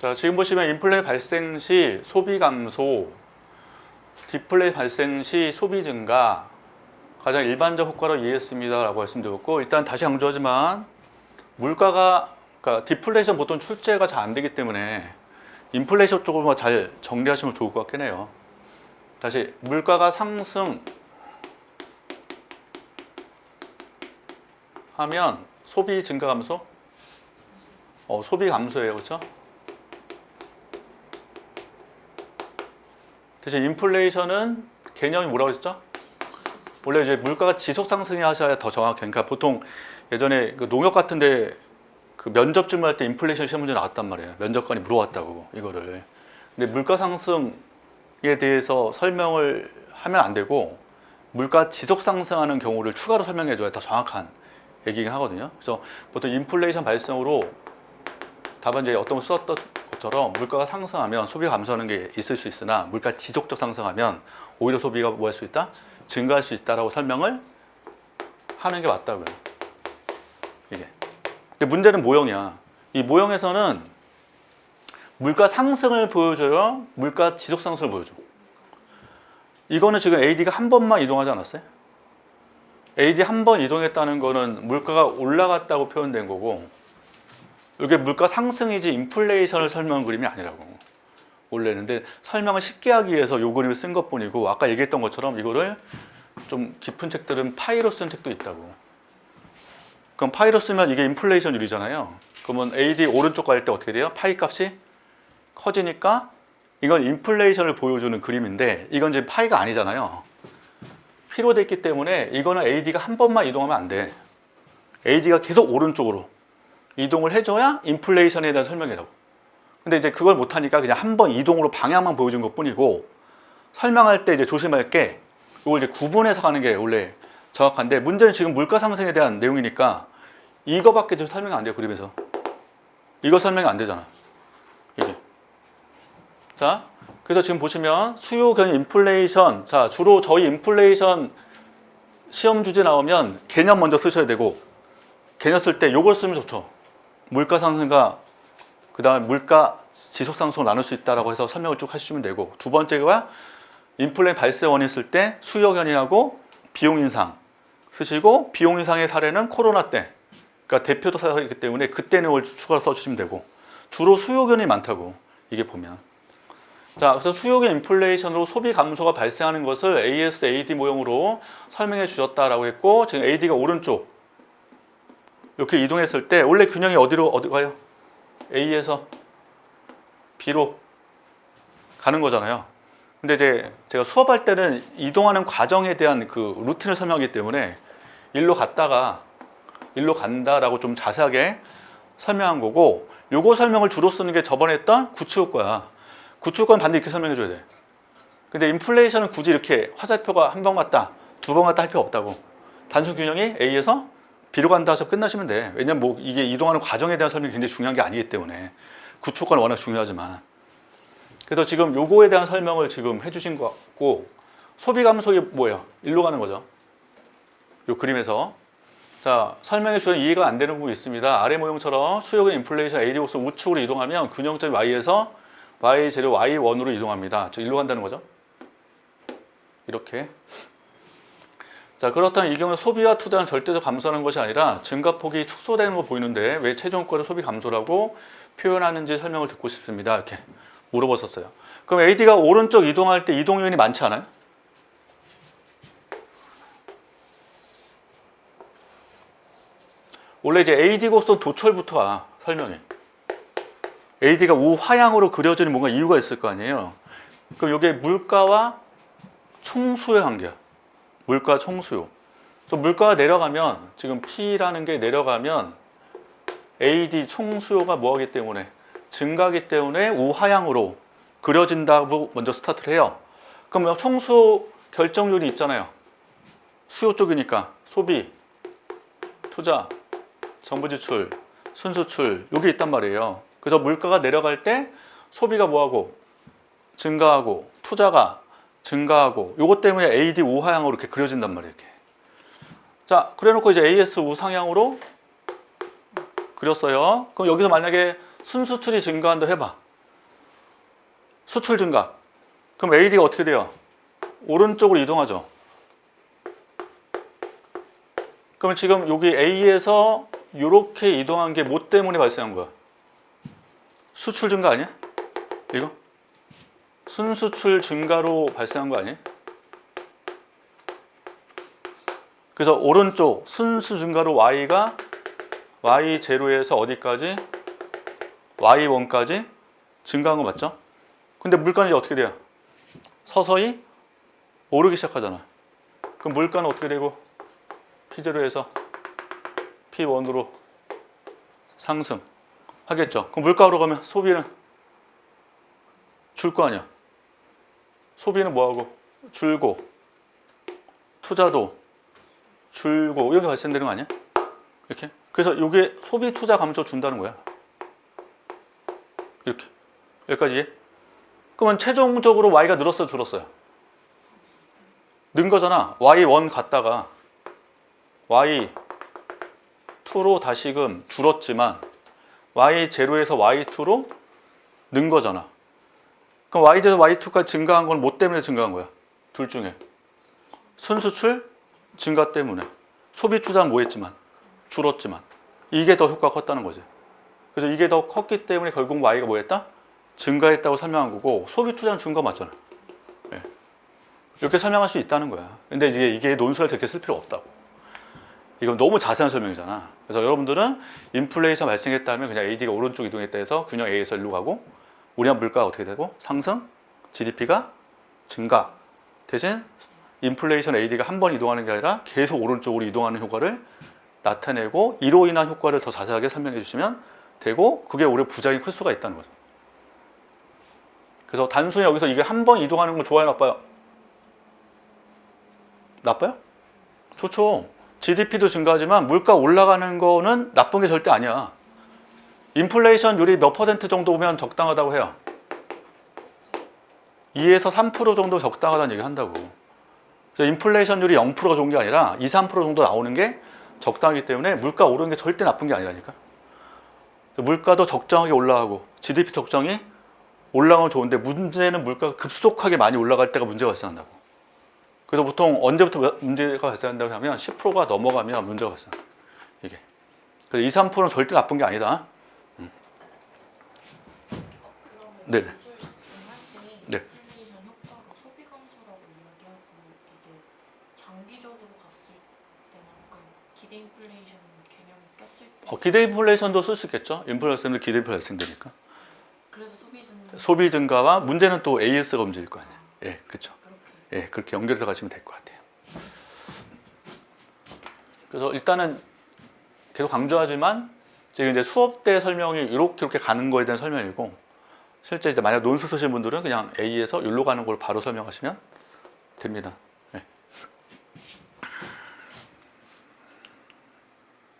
자, 지금 보시면 인플레 발생 시 소비 감소, 디플레 발생 시 소비 증가 가장 일반적 효과로 이해했습니다라고 말씀드렸고, 일단 다시 강조하지만 물가가 그러니까 디플레이션 보통 출제가 잘 안 되기 때문에 인플레이션 쪽으로만 잘 정리하시면 좋을 것 같긴 해요. 다시 물가가 상승하면 소비 증가 감소? 소비 감소예요, 그렇죠? 대신 인플레이션은 개념이 뭐라고 했죠? 원래 이제 물가가 지속 상승이 하셔야 더 정확해. 그러니까 보통 예전에 그 농협 같은데 그 면접 질문할 때 인플레이션 시험 문제 나왔단 말이에요. 면접관이 물어봤다고 이거를. 근데 물가 상승에 대해서 설명을 하면 안 되고 물가 지속 상승하는 경우를 추가로 설명해 줘야 더 정확한 얘기긴 하거든요. 그래서 보통 인플레이션 발생으로 답안지에 어떤 거 썼던 것처럼 물가가 상승하면 소비가 감소하는 게 있을 수 있으나 물가 지속적 상승하면 오히려 소비가 뭐 할 수 있다? 증가할 수 있다라고 설명을 하는 게 맞다고요. 이게. 근데 문제는 모형이야. 이 모형에서는 물가 상승을 보여줘요? 물가 지속 상승을 보여줘? 이거는 지금 AD가 한 번만 이동하지 않았어요? AD 한 번 이동했다는 거는 물가가 올라갔다고 표현된 거고, 이게 물가 상승이지 인플레이션을 설명한 그림이 아니라고 원래는. 근데 설명을 쉽게 하기 위해서 이 그림을 쓴 것뿐이고, 아까 얘기했던 것처럼 이거를 좀 깊은 책들은 파이로 쓴 책도 있다고. 그럼 파이로 쓰면 이게 인플레이션율이잖아요. 그러면 AD 오른쪽 갈 때 어떻게 돼요? 파이 값이 커지니까 이건 인플레이션을 보여주는 그림인데, 이건 이제 파이가 아니잖아요. P로 됐기 때문에 이거는 AD가 한 번만 이동하면 안 돼. AD가 계속 오른쪽으로 이동을 해줘야 인플레이션에 대한 설명이라고. 근데 이제 그걸 못하니까 그냥 한 번 이동으로 방향만 보여준 것 뿐이고, 설명할 때 이제 조심할 게 이걸 이제 구분해서 가는 게 원래 정확한데, 문제는 지금 물가 상승에 대한 내용이니까 이거밖에 좀 설명이 안 돼요, 그림에서. 이거 설명이 안 되잖아, 이게. 자, 그래서 지금 보시면 수요 견인 인플레이션. 자, 주로 저희 인플레이션 시험 주제 나오면 개념 먼저 쓰셔야 되고, 개념 쓸 때 이걸 쓰면 좋죠. 물가 상승과 그 다음에 물가 지속 상승을 나눌 수 있다라고 해서 설명을 쭉 하시면 되고, 두 번째가 인플레 발생 원인 쓸 때 수요 견인하고 비용 인상 쓰시고, 비용 인상의 사례는 코로나 때, 그러니까 대표도 사례이기 때문에 그때는 걸 추가로 써주시면 되고, 주로 수요 견인이 많다고 이게 보면. 자, 그래서 수요 견인 인플레이션으로 소비 감소가 발생하는 것을 AS, AD 모형으로 설명해 주셨다라고 했고, 지금 AD가 오른쪽 이렇게 이동했을 때 원래 균형이 어디 가요? A에서 B로 가는 거잖아요. 근데 이제 제가 수업할 때는 이동하는 과정에 대한 그 루틴을 설명하기 때문에 일로 갔다가 일로 간다라고 좀 자세하게 설명한 거고, 요거 설명을 주로 쓰는 게 저번에 했던 구축효과야. 구축효과는 반드시 이렇게 설명해 줘야 돼. 근데 인플레이션은 굳이 이렇게 화살표가 한 번 갔다 두 번 갔다 할 필요 없다고. 단순 균형이 A에서 B로 간다 해서 끝나시면 돼. 왜냐면 뭐 이게 이동하는 과정에 대한 설명이 굉장히 중요한 게 아니기 때문에. 구축효과는 워낙 중요하지만. 그래서 지금 요거에 대한 설명을 지금 해주신 것 같고, 소비 감소가 뭐예요? 일로 가는 거죠. 요 그림에서. 자, 설명해 주셔서 이해가 안 되는 부분이 있습니다. 아래 모형처럼 수요의 인플레이션 AD 곡선 우측으로 이동하면 균형점 Y에서 Y 재료 Y1으로 이동합니다. 저 일로 간다는 거죠. 이렇게. 자, 그렇다면 이 경우 소비와 투자는 절대적 감소하는 것이 아니라 증가폭이 축소되는 거 보이는데 왜 최종 효과를 소비 감소라고 표현하는지 설명을 듣고 싶습니다. 이렇게 물어보셨어요. 그럼 AD가 오른쪽 이동할 때 이동 요인이 많지 않아요? 원래 이제 AD 곡선 도철부터가 설명해. AD가 우하향으로 그려지는 뭔가 이유가 있을 거 아니에요. 그럼 이게 물가와 총수의 관계야. 물가 총수요. 그래서 물가가 내려가면 지금 P라는 게 내려가면 AD 총수요가 뭐하기 때문에 증가하기 때문에 우하향으로 그려진다고 먼저 스타트를 해요. 그럼 총수 결정률이 있잖아요. 수요 쪽이니까 소비, 투자, 정부 지출, 순수출 이게 있단 말이에요. 그래서 물가가 내려갈 때 소비가 뭐하고 증가하고 투자가 증가하고 요것 때문에 AD 우하향으로 이렇게 그려진단 말이에요. 이렇게. 자, 그래놓고 이제 AS 우상향으로 그렸어요. 그럼 여기서 만약에 순수출이 증가한다 해봐. 수출 증가. 그럼 AD가 어떻게 돼요? 오른쪽으로 이동하죠. 그러면 지금 여기 A에서 이렇게 이동한 게 뭐 때문에 발생한 거야? 수출 증가 아니야? 이거? 순수출 증가로 발생한 거 아니에요? 그래서 오른쪽 순수 증가로 Y가 Y0에서 어디까지? Y1까지 증가한 거 맞죠? 근데 물가는 이제 어떻게 돼요? 서서히 오르기 시작하잖아. 그럼 물가는 어떻게 되고? P0에서 P1으로 상승하겠죠. 그럼 물가 오르가면 소비는 줄 거 아니야. 소비는 뭐하고? 줄고 투자도 줄고 이렇게 발생되는 거 아니야? 이렇게. 그래서 이게 소비 투자 감소 준다는 거야. 이렇게. 여기까지 이해? 그러면 최종적으로 Y가 늘었어요, 줄었어요? 는 거잖아. Y1 갔다가 Y2로 다시금 줄었지만 Y0에서 Y2로 는 거잖아. 그럼 Y0에서 Y2까지 증가한 건 뭐 때문에 증가한 거야? 둘 중에. 순수출 증가 때문에. 소비 투자는 뭐 했지만? 줄었지만. 이게 더 효과가 컸다는 거지. 그래서 이게 더 컸기 때문에 결국 Y가 뭐 했다? 증가했다고 설명한 거고 소비 투자는 준 거 맞잖아. 네. 이렇게 설명할 수 있다는 거야. 근데 이게 논술을 되게 쓸 필요 없다고. 이건 너무 자세한 설명이잖아. 그래서 여러분들은 인플레이션 발생했다면 그냥 AD가 오른쪽 이동했다 해서 균형 A에서 일로 가고 우리나라 물가가 어떻게 되고? 상승, GDP가 증가. 대신 인플레이션 AD가 한 번 이동하는 게 아니라 계속 오른쪽으로 이동하는 효과를 나타내고 이로 인한 효과를 더 자세하게 설명해 주시면 되고 그게 오히려 부작용이 클 수가 있다는 거죠. 그래서 단순히 여기서 이게 한 번 이동하는 건 좋아요, 나빠요? 나빠요? 좋죠. GDP도 증가하지만 물가 올라가는 거는 나쁜 게 절대 아니야. 인플레이션율이 몇 % 정도면 적당하다고 해요? 2에서 3% 정도 적당하다는 얘기 한다고. 그래서 인플레이션율이 0%가 좋은 게 아니라 2, 3% 정도 나오는 게 적당하기 때문에 물가 오르는 게 절대 나쁜 게 아니라니까. 물가도 적정하게 올라가고 GDP 적정이 올라가면 좋은데 문제는 물가가 급속하게 많이 올라갈 때가 문제가 발생한다고. 그래서 보통 언제부터 문제가 발생한다고 하면 10%가 넘어가면 문제가 발생한다. 이게. 그래서 2, 3%는 절대 나쁜 게 아니다. 네. 네. 인플레이션 효과로 소비 감소라고 이야기하고 이게 장기적으로 갔을 때나 약간 기대 인플레이션 개념이 꼈을 때 기대 인플레이션도 쓸 수 있겠죠. 인플레이션도 기대 인플레이션 발생되니까. 그래서 소비 증가와 문제는 또 AS가 문제일 거 아니에요. 예, 그렇죠. 그렇게. 예, 그렇게 연결해서 가시면 될 것 같아요. 그래서 일단은 계속 강조하지만 지금 이제 수업 때 설명이 이렇게 가는 거에 대한 설명이고 실제 이제 만약 논술 쓰신 분들은 그냥 A에서 여기로 가는 걸 바로 설명하시면 됩니다.